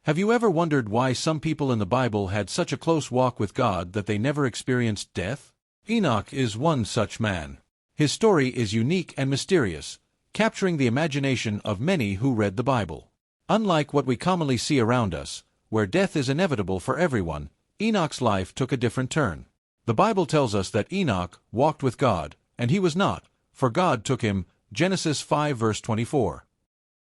Have you ever wondered why some people in the Bible had such a close walk with God that they never experienced death? Enoch is one such man. His story is unique and mysterious, capturing the imagination of many who read the Bible. Unlike what we commonly see around us, where death is inevitable for everyone, Enoch's life took a different turn. The Bible tells us that Enoch walked with God, and he was not, for God took him, Genesis 5 verse 24.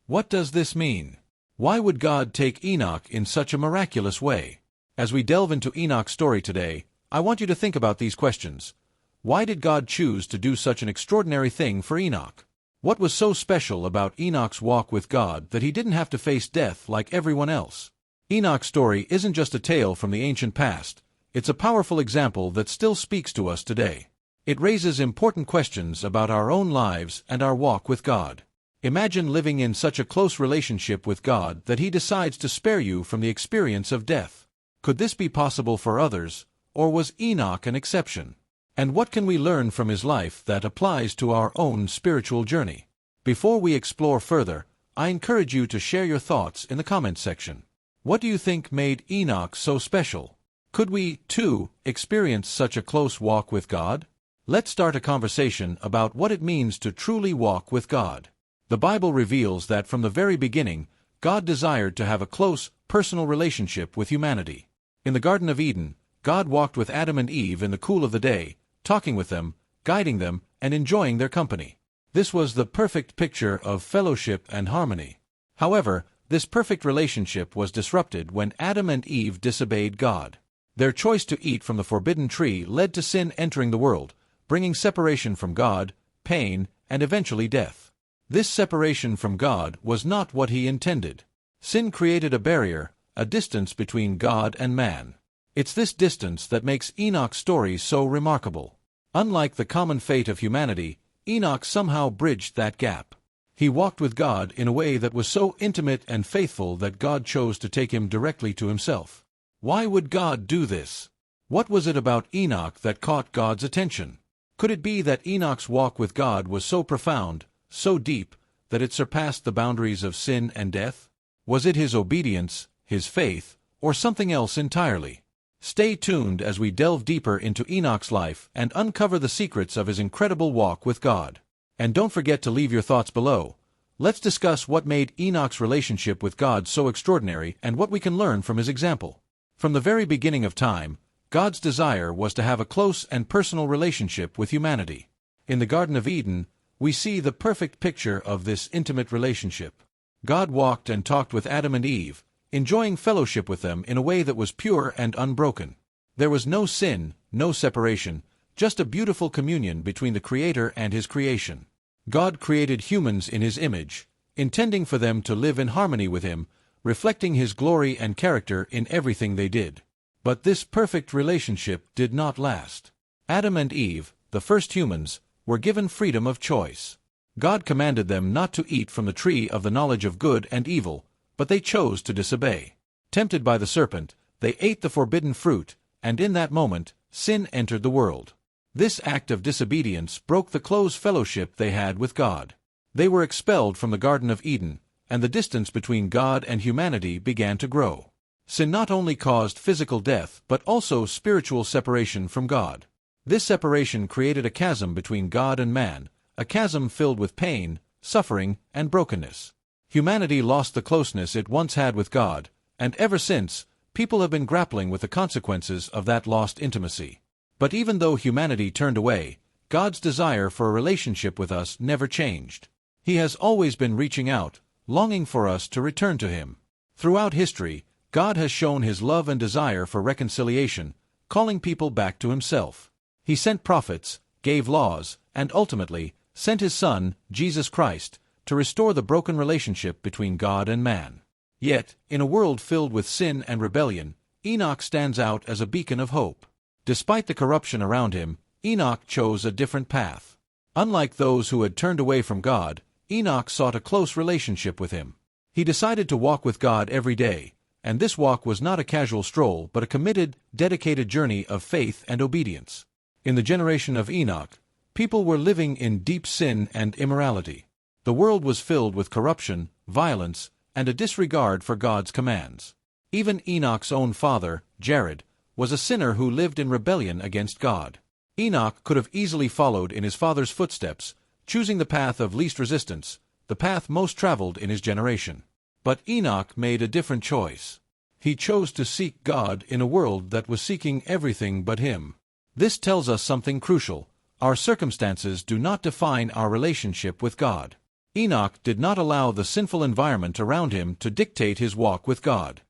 What does this mean? Why would God take Enoch in such a miraculous way? As we delve into Enoch's story today, I want you to think about these questions. Why did God choose to do such an extraordinary thing for Enoch? What was so special about Enoch's walk with God that he didn't have to face death like everyone else? Enoch's story isn't just a tale from the ancient past, it's a powerful example that still speaks to us today. It raises important questions about our own lives and our walk with God. Imagine living in such a close relationship with God that He decides to spare you from the experience of death. Could this be possible for others, or was Enoch an exception? And what can we learn from his life that applies to our own spiritual journey? Before we explore further, I encourage you to share your thoughts in the comments section. What do you think made Enoch so special? Could we, too, experience such a close walk with God? Let's start a conversation about what it means to truly walk with God. The Bible reveals that from the very beginning, God desired to have a close, personal relationship with humanity. In the Garden of Eden, God walked with Adam and Eve in the cool of the day, talking with them, guiding them, and enjoying their company. This was the perfect picture of fellowship and harmony. However, this perfect relationship was disrupted when Adam and Eve disobeyed God. Their choice to eat from the forbidden tree led to sin entering the world, bringing separation from God, pain, and eventually death. This separation from God was not what He intended. Sin created a barrier, a distance between God and man. It's this distance that makes Enoch's story so remarkable. Unlike the common fate of humanity, Enoch somehow bridged that gap. He walked with God in a way that was so intimate and faithful that God chose to take him directly to Himself. Why would God do this? What was it about Enoch that caught God's attention? Could it be that Enoch's walk with God was so profound, so deep, that it surpassed the boundaries of sin and death? Was it his obedience, his faith, or something else entirely? Stay tuned as we delve deeper into Enoch's life and uncover the secrets of his incredible walk with God. And don't forget to leave your thoughts below. Let's discuss what made Enoch's relationship with God so extraordinary and what we can learn from his example. From the very beginning of time, God's desire was to have a close and personal relationship with humanity. In the Garden of Eden, we see the perfect picture of this intimate relationship. God walked and talked with Adam and Eve, enjoying fellowship with them in a way that was pure and unbroken. There was no sin, no separation, just a beautiful communion between the Creator and His creation. God created humans in His image, intending for them to live in harmony with Him, reflecting His glory and character in everything they did. But this perfect relationship did not last. Adam and Eve, the first humans, were given freedom of choice. God commanded them not to eat from the tree of the knowledge of good and evil, but they chose to disobey. Tempted by the serpent, they ate the forbidden fruit, and in that moment, sin entered the world. This act of disobedience broke the close fellowship they had with God. They were expelled from the Garden of Eden, and the distance between God and humanity began to grow. Sin not only caused physical death but also spiritual separation from God. This separation created a chasm between God and man, a chasm filled with pain, suffering, and brokenness. Humanity lost the closeness it once had with God, and ever since, people have been grappling with the consequences of that lost intimacy. But even though humanity turned away, God's desire for a relationship with us never changed. He has always been reaching out, longing for us to return to Him. Throughout history, God has shown His love and desire for reconciliation, calling people back to Himself. He sent prophets, gave laws, and ultimately, sent His Son, Jesus Christ, to restore the broken relationship between God and man. Yet, in a world filled with sin and rebellion, Enoch stands out as a beacon of hope. Despite the corruption around him, Enoch chose a different path. Unlike those who had turned away from God, Enoch sought a close relationship with Him. He decided to walk with God every day, and this walk was not a casual stroll but a committed, dedicated journey of faith and obedience. In the generation of Enoch, people were living in deep sin and immorality. The world was filled with corruption, violence, and a disregard for God's commands. Even Enoch's own father, Jared, was a sinner who lived in rebellion against God. Enoch could have easily followed in his father's footsteps, choosing the path of least resistance, the path most traveled in his generation. But Enoch made a different choice. He chose to seek God in a world that was seeking everything but him. This tells us something crucial. Our circumstances do not define our relationship with God. Enoch did not allow the sinful environment around him to dictate his walk with God.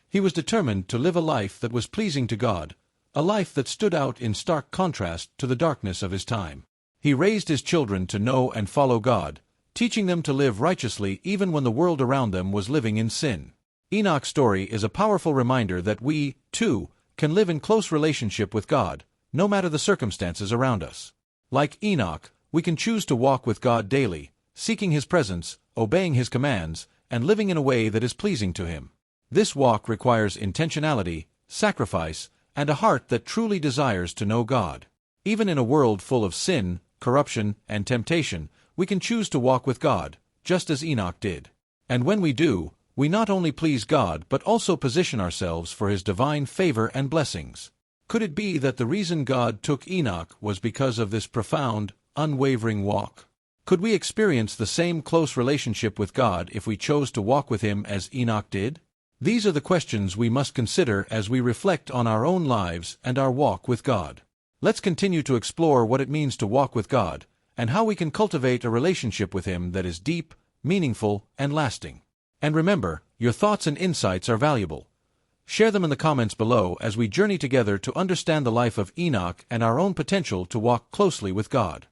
He was determined to live a life that was pleasing to God, a life that stood out in stark contrast to the darkness of his time. He raised his children to know and follow God, teaching them to live righteously even when the world around them was living in sin. Enoch's story is a powerful reminder that we, too, can live in close relationship with God, no matter the circumstances around us. Like Enoch, we can choose to walk with God daily, seeking His presence, obeying His commands, and living in a way that is pleasing to Him. This walk requires intentionality, sacrifice, and a heart that truly desires to know God. Even in a world full of sin, corruption, and temptation, we can choose to walk with God, just as Enoch did. And when we do, we not only please God but also position ourselves for His divine favor and blessings. Could it be that the reason God took Enoch was because of this profound, unwavering walk? Could we experience the same close relationship with God if we chose to walk with Him as Enoch did? These are the questions we must consider as we reflect on our own lives and our walk with God. Let's continue to explore what it means to walk with God, and how we can cultivate a relationship with Him that is deep, meaningful, and lasting. And remember, your thoughts and insights are valuable. Share them in the comments below as we journey together to understand the life of Enoch and our own potential to walk closely with God.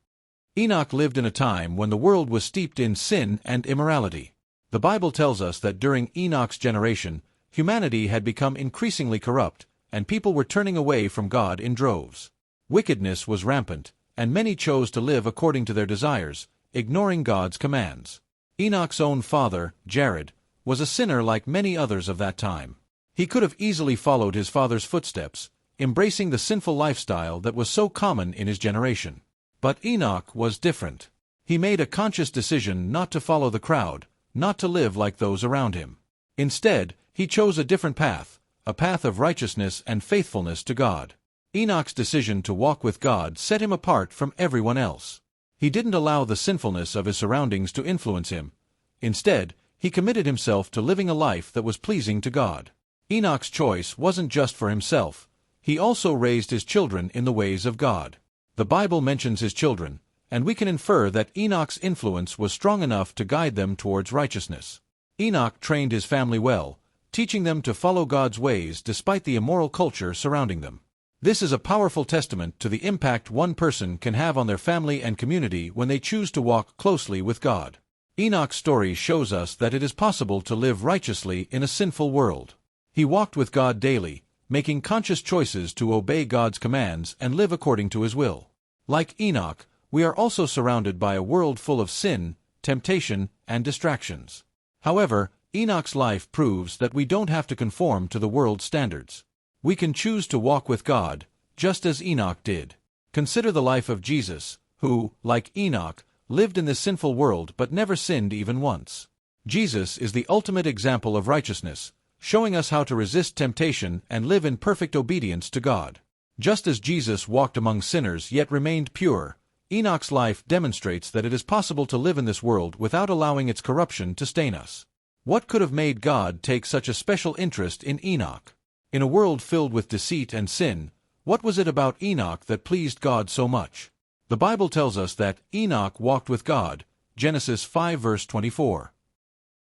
Enoch lived in a time when the world was steeped in sin and immorality. The Bible tells us that during Enoch's generation, humanity had become increasingly corrupt, and people were turning away from God in droves. Wickedness was rampant, and many chose to live according to their desires, ignoring God's commands. Enoch's own father, Jared, was a sinner like many others of that time. He could have easily followed his father's footsteps, embracing the sinful lifestyle that was so common in his generation. But Enoch was different. He made a conscious decision not to follow the crowd, not to live like those around him. Instead, he chose a different path, a path of righteousness and faithfulness to God. Enoch's decision to walk with God set him apart from everyone else. He didn't allow the sinfulness of his surroundings to influence him. Instead, he committed himself to living a life that was pleasing to God. Enoch's choice wasn't just for himself. He also raised his children in the ways of God. The Bible mentions his children, and we can infer that Enoch's influence was strong enough to guide them towards righteousness. Enoch trained his family well, teaching them to follow God's ways despite the immoral culture surrounding them. This is a powerful testament to the impact one person can have on their family and community when they choose to walk closely with God. Enoch's story shows us that it is possible to live righteously in a sinful world. He walked with God daily, making conscious choices to obey God's commands and live according to His will. Like Enoch, we are also surrounded by a world full of sin, temptation, and distractions. However, Enoch's life proves that we don't have to conform to the world's standards. We can choose to walk with God, just as Enoch did. Consider the life of Jesus, who, like Enoch, lived in this sinful world but never sinned even once. Jesus is the ultimate example of righteousness, showing us how to resist temptation and live in perfect obedience to God. Just as Jesus walked among sinners yet remained pure, Enoch's life demonstrates that it is possible to live in this world without allowing its corruption to stain us. What could have made God take such a special interest in Enoch? In a world filled with deceit and sin, what was it about Enoch that pleased God so much? The Bible tells us that Enoch walked with God, Genesis 5 verse 24.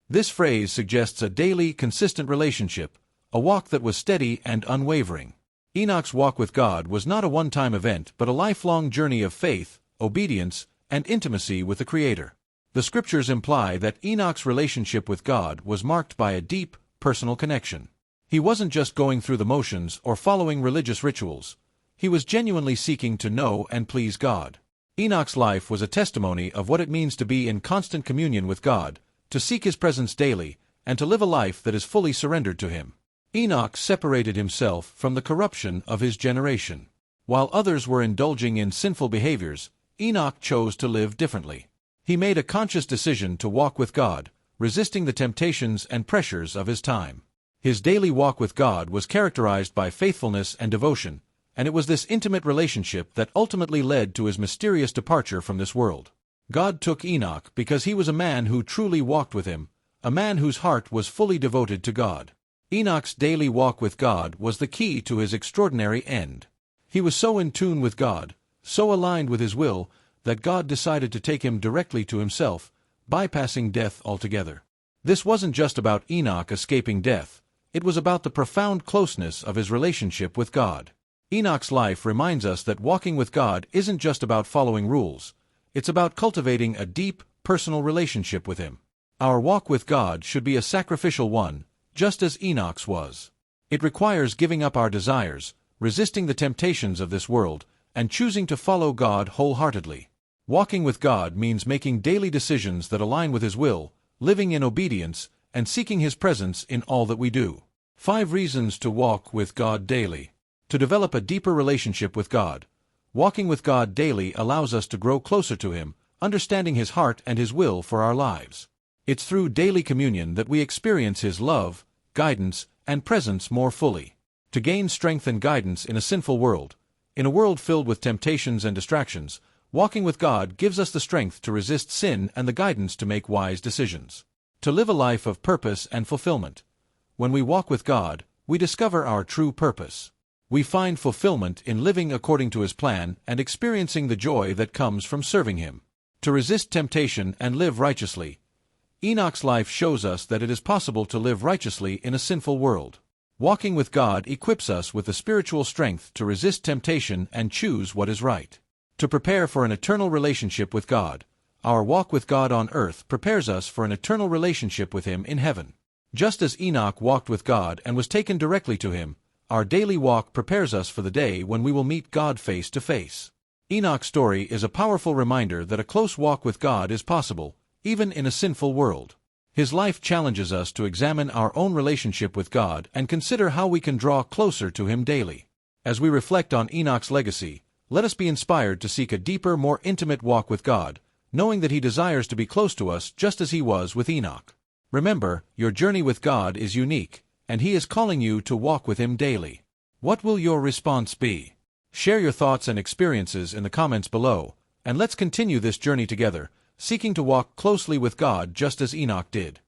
This phrase suggests a daily, consistent relationship, a walk that was steady and unwavering. Enoch's walk with God was not a one-time event but a lifelong journey of faith, obedience, and intimacy with the Creator. The Scriptures imply that Enoch's relationship with God was marked by a deep, personal connection. He wasn't just going through the motions or following religious rituals. He was genuinely seeking to know and please God. Enoch's life was a testimony of what it means to be in constant communion with God, to seek His presence daily, and to live a life that is fully surrendered to Him. Enoch separated himself from the corruption of his generation. While others were indulging in sinful behaviors, Enoch chose to live differently. He made a conscious decision to walk with God, resisting the temptations and pressures of his time. His daily walk with God was characterized by faithfulness and devotion, and it was this intimate relationship that ultimately led to his mysterious departure from this world. God took Enoch because he was a man who truly walked with him, a man whose heart was fully devoted to God. Enoch's daily walk with God was the key to his extraordinary end. He was so in tune with God, so aligned with his will, that God decided to take him directly to himself, bypassing death altogether. This wasn't just about Enoch escaping death, it was about the profound closeness of his relationship with God. Enoch's life reminds us that walking with God isn't just about following rules, it's about cultivating a deep, personal relationship with Him. Our walk with God should be a sacrificial one, just as Enoch's was. It requires giving up our desires, resisting the temptations of this world, and choosing to follow God wholeheartedly. Walking with God means making daily decisions that align with His will, living in obedience, and seeking His presence in all that we do. 5 reasons to walk with God daily. To develop a deeper relationship with God. Walking with God daily allows us to grow closer to Him, understanding His heart and His will for our lives. It's through daily communion that we experience His love, guidance, and presence more fully. To gain strength and guidance in a sinful world, in a world filled with temptations and distractions, walking with God gives us the strength to resist sin and the guidance to make wise decisions. To live a life of purpose and fulfillment. When we walk with God, we discover our true purpose. We find fulfillment in living according to His plan and experiencing the joy that comes from serving Him. To resist temptation and live righteously. Enoch's life shows us that it is possible to live righteously in a sinful world. Walking with God equips us with the spiritual strength to resist temptation and choose what is right. To prepare for an eternal relationship with God. Our walk with God on earth prepares us for an eternal relationship with Him in heaven. Just as Enoch walked with God and was taken directly to Him, our daily walk prepares us for the day when we will meet God face to face. Enoch's story is a powerful reminder that a close walk with God is possible, even in a sinful world. His life challenges us to examine our own relationship with God and consider how we can draw closer to Him daily. As we reflect on Enoch's legacy, let us be inspired to seek a deeper, more intimate walk with God, knowing that He desires to be close to us just as He was with Enoch. Remember, your journey with God is unique, and He is calling you to walk with Him daily. What will your response be? Share your thoughts and experiences in the comments below, and let's continue this journey together, seeking to walk closely with God just as Enoch did.